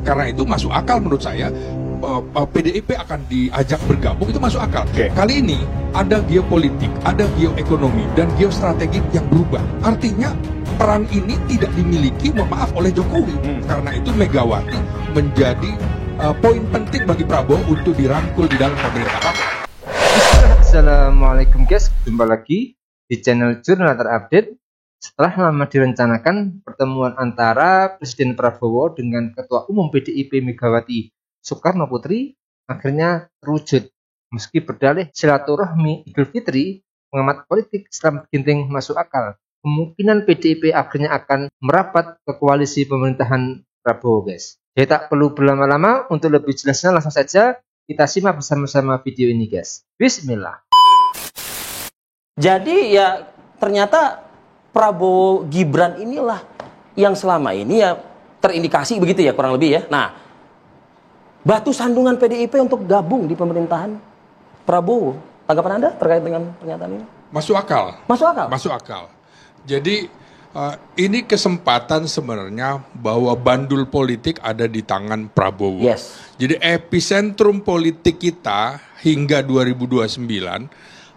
Karena itu masuk akal menurut saya. PDIP akan diajak bergabung itu masuk akal. Kali ini ada geopolitik, ada geoekonomi dan geostrategi yang berubah. Artinya peran ini tidak dimiliki, mohon maaf, oleh Jokowi. Karena itu Megawati menjadi poin penting bagi Prabowo untuk dirangkul di dalam pemerintahan. Assalamualaikum guys, jumpa lagi di channel Jurnal Terupdate. Setelah lama direncanakan pertemuan antara Presiden Prabowo dengan Ketua Umum PDIP Megawati Soekarno Putri akhirnya terwujud. Meski berdalih silaturahmi Idul Fitri, pengamat politik Islam Ginting masuk akal. Kemungkinan PDIP akhirnya akan merapat ke koalisi pemerintahan Prabowo, guys. Jadi tak perlu berlama-lama, untuk lebih jelasnya langsung saja kita simak bersama-sama video ini, guys. Bismillah. Jadi ya ternyata Prabowo Gibran inilah yang selama ini ya terindikasi begitu ya kurang lebih ya. Nah, batu sandungan PDIP untuk gabung di pemerintahan Prabowo. Tanggapan Anda terkait dengan pernyataan ini? Masuk akal. Masuk akal? Masuk akal. Jadi ini kesempatan sebenarnya bahwa bandul politik ada di tangan Prabowo. Yes. Jadi epicentrum politik kita hingga 2029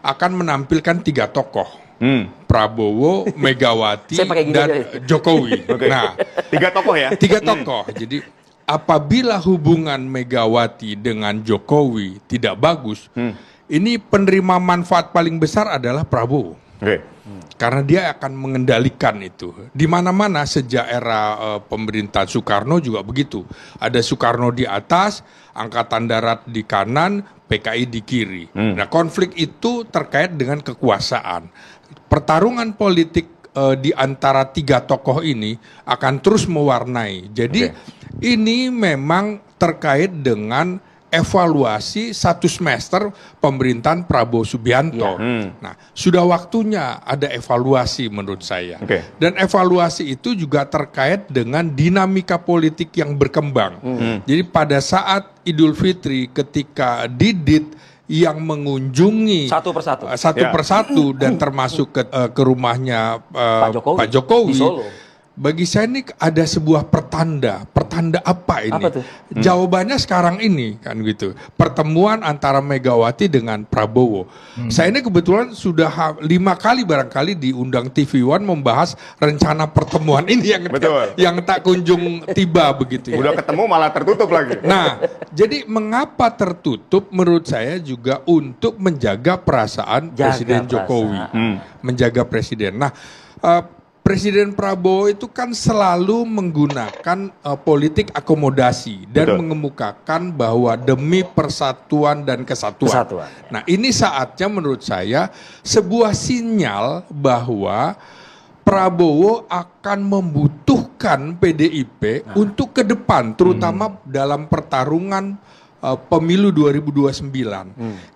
akan menampilkan 3 tokoh. Prabowo, Megawati, dan Jokowi. Nah, 3 tokoh ya? 3 tokoh. Jadi apabila hubungan Megawati dengan Jokowi tidak bagus, ini penerima manfaat paling besar adalah Prabowo. Karena dia akan mengendalikan itu. Di mana-mana sejak era pemerintahan Soekarno juga begitu. Ada Soekarno di atas, Angkatan Darat di kanan, PKI di kiri. Nah, konflik itu terkait dengan kekuasaan. Pertarungan politik di antara 3 tokoh ini akan terus mewarnai. Jadi ini memang terkait dengan evaluasi 1 semester pemerintahan Prabowo Subianto. Nah, sudah waktunya ada evaluasi menurut saya. Dan evaluasi itu juga terkait dengan dinamika politik yang berkembang. Jadi pada saat Idul Fitri ketika Didit yang mengunjungi satu persatu dan termasuk ke rumahnya Pak Jokowi. Di Solo. Bagi saya ini ada sebuah pertanda apa ini? Apa tuh? Jawabannya sekarang ini kan gitu. Pertemuan antara Megawati dengan Prabowo. Saya ini kebetulan sudah 5 kali barangkali diundang TV One membahas rencana pertemuan ini yang tak kunjung tiba begitu. Udah ketemu malah tertutup lagi. Nah, jadi mengapa tertutup? Menurut saya juga untuk menjaga perasaan Presiden Jokowi, menjaga Presiden. Nah, Presiden Prabowo itu kan selalu menggunakan politik akomodasi dan mengemukakan bahwa demi persatuan dan kesatuan. Nah, ini saatnya menurut saya sebuah sinyal bahwa Prabowo akan membutuhkan PDIP untuk ke depan, terutama dalam pertarungan pemilu 2029.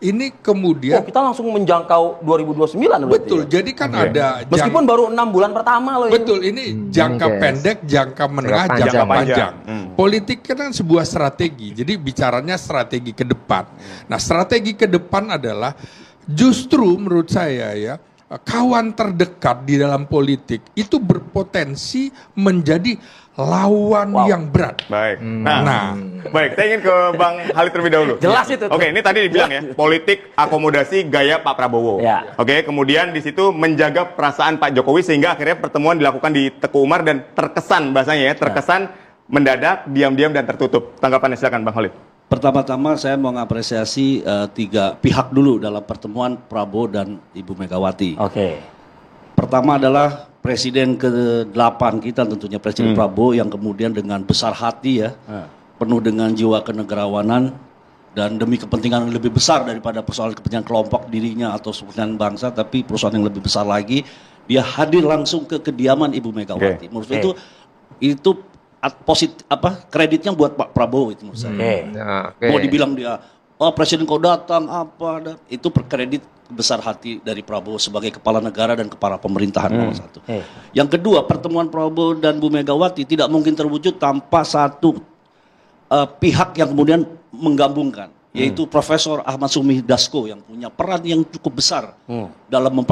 Ini kemudian kita langsung menjangkau 2029 betul. Jadi kan ada meskipun baru 6 bulan pertama loh. Betul, ini jangka pendek, jangka menengah, jangka panjang. Politik kan sebuah strategi. Jadi bicaranya strategi ke depan. Nah, strategi ke depan adalah justru menurut saya ya, kawan terdekat di dalam politik itu berpotensi menjadi lawan yang berat. Baik. Baik, saya ingin ke Bang Halid terlebih dahulu. Jelas itu. Oke, ini tadi dibilang ya, politik akomodasi gaya Pak Prabowo. Oke, kemudian di situ menjaga perasaan Pak Jokowi sehingga akhirnya pertemuan dilakukan di Teguh Umar dan terkesan bahasanya ya, terkesan mendadak, diam-diam dan tertutup. Tanggapannya silakan Bang Halid. Pertama-tama saya mau mengapresiasi 3 pihak dulu dalam pertemuan Prabowo dan Ibu Megawati. Pertama adalah Presiden ke-8 kita tentunya Presiden Prabowo yang kemudian dengan besar hati ya, penuh dengan jiwa kenegarawanan dan demi kepentingan yang lebih besar daripada persoalan kepentingan kelompok dirinya atau kepentingan bangsa, tapi persoalan yang lebih besar lagi, dia hadir langsung ke kediaman Ibu Megawati. Menurut saya itu positif kreditnya buat Pak Prabowo itu menurut saya. Mau dibilang dia presiden kau datang itu kredit besar hati dari Prabowo sebagai kepala negara dan kepala pemerintahan nomor 1. Yang kedua, pertemuan Prabowo dan Bu Megawati tidak mungkin terwujud tanpa satu pihak yang kemudian menggabungkan, yaitu Profesor Ahmad Sumi Dasko yang punya peran yang cukup besar dalam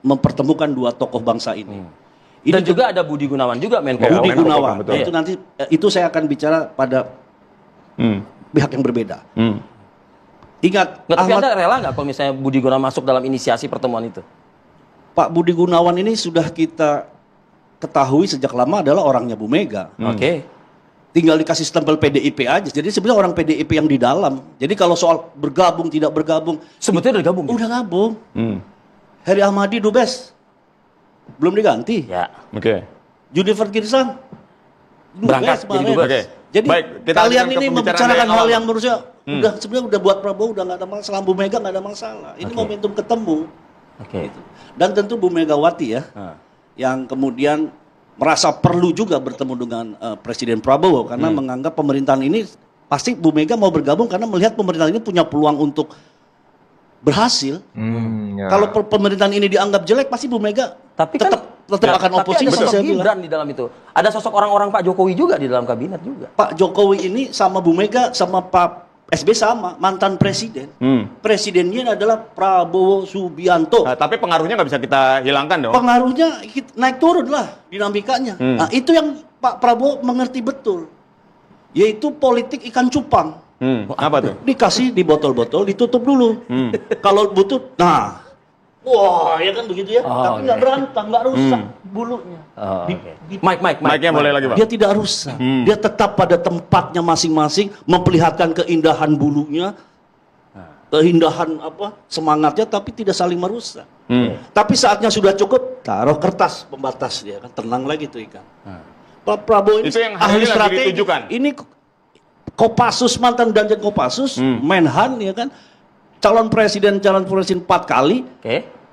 mempertemukan 2 tokoh bangsa ini. Dan juga ada Budi Gunawan juga, Menko. Budi Gunawan. Betul. Itu nanti itu saya akan bicara pada pihak yang berbeda. Ingat, Tapi Anda rela nggak kalau misalnya Budi Gunawan masuk dalam inisiasi pertemuan itu? Pak Budi Gunawan ini sudah kita ketahui sejak lama adalah orangnya Bu Mega. Oke. Tinggal dikasih stempel PDIP aja. Jadi sebenarnya orang PDIP yang di dalam. Jadi kalau soal bergabung tidak bergabung, Sebetulnya udah gabung. udah gabung. Heri Ahmadi Dubes belum diganti. Ya. Oke. Junifer Girsang Berangkat jadi dubes. Oke. Jadi Baik, kita kalian lanjutkan ini ke pembicaraan membicarakan dari hal awal. yang menurut saya udah sebenarnya udah buat Prabowo udah nggak ada masalah, Bu Mega nggak ada masalah. Ini momentum ketemu. Oke. Gitu. Dan tentu Bu Megawati ya, yang kemudian merasa perlu juga bertemu dengan Presiden Prabowo karena menganggap pemerintahan ini pasti Bu Mega mau bergabung karena melihat pemerintahan ini punya peluang untuk berhasil. Ya. Kalau pemerintahan ini dianggap jelek pasti Bu Mega Tapi kan tetap akan oposisi. Tapi ada sosok saya bilang. Gibran di dalam itu. Ada sosok orang-orang Pak Jokowi juga di dalam kabinet juga. Pak Jokowi ini sama Bu Mega sama Pak SB sama mantan presiden. Presidennya adalah Prabowo Subianto. Nah, tapi pengaruhnya nggak bisa kita hilangkan dong. Pengaruhnya naik turun lah dinamikanya. Nah, itu yang Pak Prabowo mengerti betul. Yaitu politik ikan cupang. Apa tuh? Dikasih di botol-botol, ditutup dulu. Kalau butuh, nah, wah, ya kan begitu ya. Tapi nggak berantak, nggak rusak bulunya. Mic-nya boleh lagi, Pak. Dia tidak rusak. Dia tetap pada tempatnya masing-masing, memperlihatkan keindahan bulunya, keindahan semangatnya, tapi tidak saling merusak. Tapi saatnya sudah cukup, taruh kertas pembatas dia kan tenang lagi tuh ikan. Pak Prabowo ini Itu yang hari ini lagi ditujukan. Ini Kopassus, mantan Danjen Kopassus, Menhan ya kan, calon presiden 4 kali,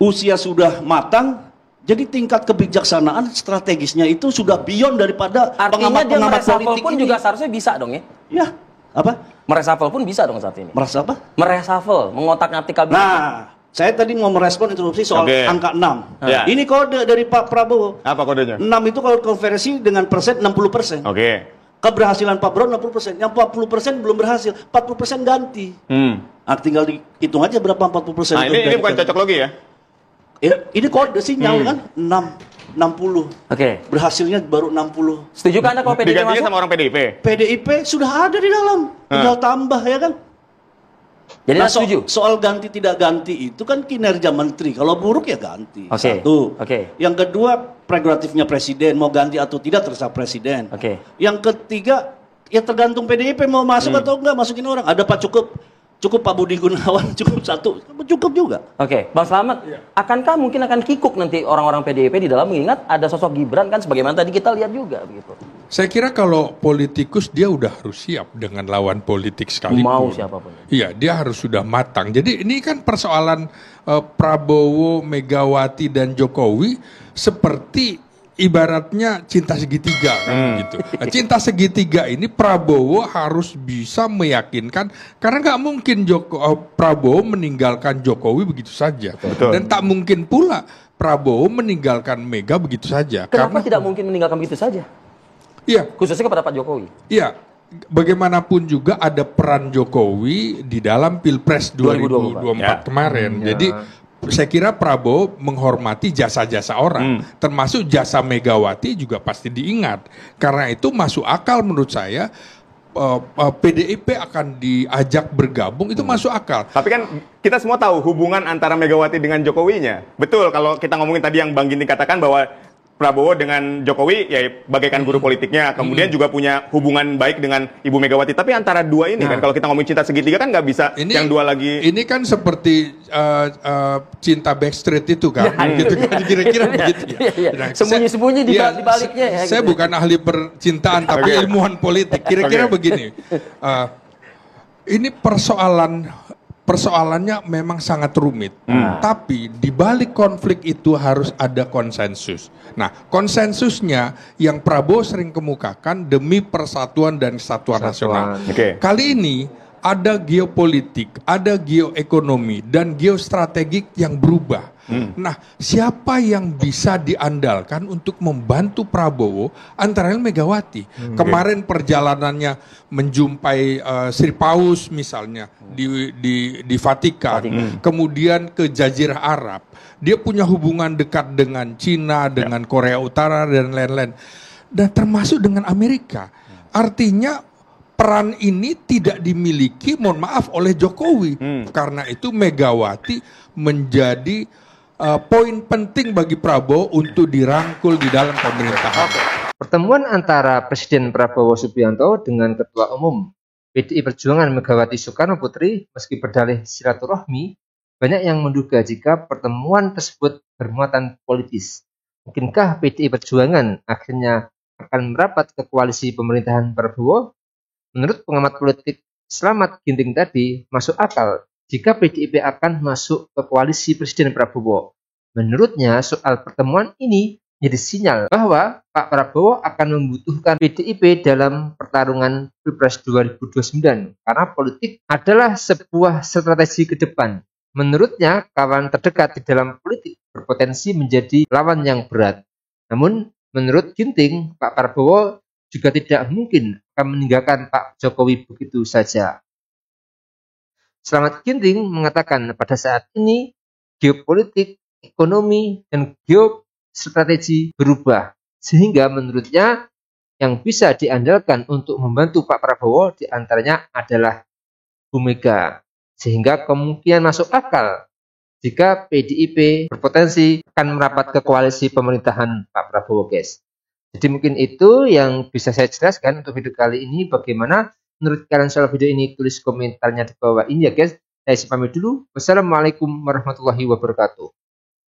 usia sudah matang. Jadi tingkat kebijaksanaan strategisnya itu sudah beyond daripada Artinya dia pengamat mereshuffle politik pun ini. juga seharusnya bisa dong ya? Ya, apa? Mereshuffle pun bisa dong saat ini. Merasa apa? Mereshuffle, mengotak-ngatik kabinet. Nah, saya tadi mau merespon interupsi soal angka 6. Ya. Ini kode dari Pak Prabowo. Apa kodenya? 6 itu kalau konversi dengan persen 60%. Oke. Keberhasilan Pak Prabowo 60%. Yang 40% belum berhasil, 40% ganti. Nah, tinggal dihitung aja berapa 40%. Nah, ini bukan cocok logi ya? Ini kode sinyal kan 60. Oke. Berhasilnya baru 60. Setuju kan Anda kalau PDIP Digantinya masuk? sama orang PDIP. PDIP sudah ada di dalam, tinggal tambah ya kan. Jadi Nah, Anda setuju? soal ganti tidak ganti itu kan kinerja menteri. Kalau buruk ya ganti. Oke. Satu. Oke. Yang kedua prerogatifnya presiden mau ganti atau tidak terserah presiden. Oke. Yang ketiga ya tergantung PDIP mau masuk atau enggak masukin orang. Ada Pak cukup Pak Budi Gunawan cukup satu cukup juga. Oke, Bang Slamet, akankah mungkin akan kikuk nanti orang-orang PDIP di dalam mengingat ada sosok Gibran kan sebagaimana tadi kita lihat juga begitu. Saya kira kalau politikus dia udah harus siap dengan lawan politik sekalipun. Mau siapapun. Iya, dia harus sudah matang. Jadi ini kan persoalan Prabowo, Megawati dan Jokowi seperti ibaratnya cinta segitiga kan gitu. Nah, cinta segitiga ini Prabowo harus bisa meyakinkan karena nggak mungkin Prabowo meninggalkan Jokowi begitu saja. Betul. Dan tak mungkin pula Prabowo meninggalkan Mega begitu saja. Kenapa tidak mungkin meninggalkan begitu saja? Iya, Khususnya kepada Pak Jokowi. iya. Bagaimanapun juga ada peran Jokowi di dalam Pilpres 2024 kemarin. Jadi saya kira Prabowo menghormati jasa-jasa orang, termasuk jasa Megawati juga pasti diingat. Karena itu masuk akal menurut saya PDIP akan diajak bergabung itu masuk akal. Tapi kan kita semua tahu hubungan antara Megawati dengan Jokowinya. Betul kalau kita ngomongin tadi yang Bang Ginting katakan bahwa Prabowo dengan Jokowi ya bagaikan guru politiknya, kemudian juga punya hubungan baik dengan Ibu Megawati. Tapi antara dua ini kan kalau kita ngomongin cinta segitiga kan nggak bisa yang dua lagi. Ini kan seperti cinta Backstreet itu kan, gitu kan kira-kira begitu ya. Nah, Sembunyi-sembunyi di baliknya ya. Saya bukan ahli percintaan tapi ilmuwan politik. Kira-kira begini. Ini persoalannya memang sangat rumit, tapi di balik konflik itu harus ada konsensus. Nah, konsensusnya yang Prabowo sering kemukakan demi persatuan dan kesatuan nasional. Oke. Kali ini ada geopolitik, ada geoekonomi, dan geostrategik yang berubah. Nah, siapa yang bisa diandalkan untuk membantu Prabowo? Antara lain Megawati. Kemarin perjalanannya menjumpai Sri Paus misalnya di Vatikan, kemudian ke Jazirah Arab. Dia punya hubungan dekat dengan Cina, dengan Korea Utara dan lain-lain, dan termasuk dengan Amerika. Artinya peran ini tidak dimiliki, mohon maaf, oleh Jokowi. Karena itu Megawati menjadi poin penting bagi Prabowo untuk dirangkul di dalam pemerintahan. Pertemuan antara Presiden Prabowo Subianto dengan Ketua Umum PDI Perjuangan Megawati Soekarno Putri, meski berdalih silaturahmi, banyak yang menduga jika pertemuan tersebut bermuatan politis. Mungkinkah PDI Perjuangan akhirnya akan merapat ke koalisi pemerintahan Prabowo? Menurut pengamat politik Slamet Ginting tadi, masuk akal jika PDIP akan masuk ke koalisi Presiden Prabowo. Menurutnya, soal pertemuan ini jadi sinyal bahwa Pak Prabowo akan membutuhkan PDIP dalam pertarungan Pilpres 2029 karena politik adalah sebuah strategi ke depan. Menurutnya, kawan terdekat di dalam politik berpotensi menjadi lawan yang berat. Namun, menurut Ginting, Pak Prabowo juga tidak mungkin akan meninggalkan Pak Jokowi begitu saja. Slamet Ginting mengatakan pada saat ini geopolitik, ekonomi, dan geostrategi berubah. Sehingga menurutnya yang bisa diandalkan untuk membantu Pak Prabowo diantaranya adalah Bu Mega. Sehingga kemungkinan masuk akal jika PDIP berpotensi akan merapat ke koalisi pemerintahan Pak Prabowo, guys. Jadi mungkin itu yang bisa saya jelaskan untuk video kali ini. Bagaimana menurut kalian soal video ini? Tulis komentarnya di bawah ini ya guys. Saya pamit dulu. Wassalamualaikum warahmatullahi wabarakatuh.